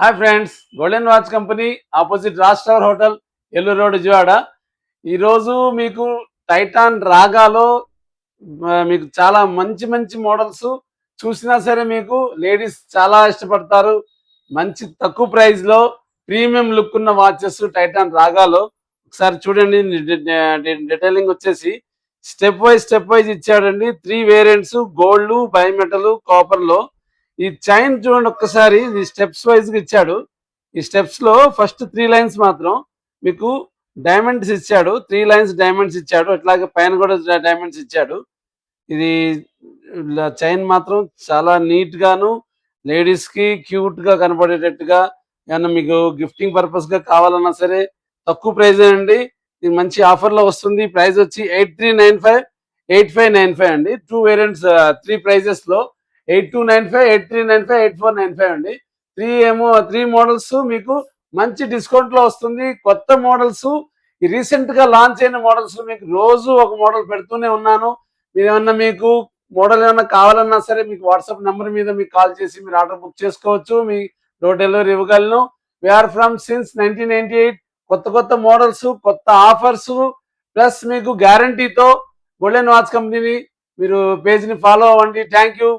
Hi friends, golden watch company opposite Raj tower hotel, Elluru road, Vijayawada. ఈరోజు మీకు Titan రాగాలో మీకు చాలా మంచి మంచి మోడల్స్ చూసినా సరే మీకు లేడీస్ చాలా ఇష్టపడతారు. మంచి తక్కువ ప్రైస్లో ప్రీమియం లుక్ ఉన్న వాచెస్ టైటాన్ రాగాలో. ఒకసారి చూడండి, డీటెయిలింగ్ వచ్చేసి స్టెప్ వైజ్ ఇచ్చాడండి. 3 వేరియంట్స్, గోల్డ్, బైమెటల్, కాపర్లో. ఈ చైన్ చూడండి ఒక్కసారి, ఇది స్టెప్స్ వైజ్ గా ఇచ్చాడు. ఈ స్టెప్స్ లో ఫస్ట్ 3 లైన్స్ మాత్రం మీకు డైమండ్స్ ఇచ్చాడు. 3 లైన్స్ డైమండ్స్ ఇచ్చాడు. అట్లాగే పైన కూడా డైమండ్స్ ఇచ్చాడు. ఇది చైన్ మాత్రం చాలా నీట్ గాను, లేడీస్ కి క్యూట్ గా కనపడేటట్టుగా, ఏమన్నా మీకు గిఫ్టింగ్ పర్పస్ గా కావాలన్నా సరే తక్కువ ప్రైజ్ అండి. ఇది మంచి ఆఫర్ లో వస్తుంది. ప్రైస్ వచ్చి 8395, 8595 అండి. 2 వేరియంట్స్, 3 ప్రైజెస్ లో 8295, 8395, 8495 అండి. 3 మోడల్స్ మీకు మంచి డిస్కౌంట్ లో వస్తుంది. కొత్త మోడల్స్, రీసెంట్ గా లాంచ్ అయిన మోడల్స్ మీకు రోజు ఒక మోడల్ పెడుతూనే ఉన్నాను. మీరు ఏమన్నా మీకు మోడల్ ఏమన్నా కావాలన్నా సరే మీకు వాట్సాప్ నెంబర్ మీద మీకు కాల్ చేసి మీరు ఆర్డర్ బుక్ చేసుకోవచ్చు. మీ డోర్ డెలివరీ ఇవ్వగలను. We're from since 1998. కొత్త కొత్త మోడల్స్, కొత్త ఆఫర్స్, ప్లస్ మీకు గ్యారంటీతో గోల్డెన్ వాచ్ కంపెనీని మీరు పేజ్ని ఫాలో అవ్వండి. Thank you.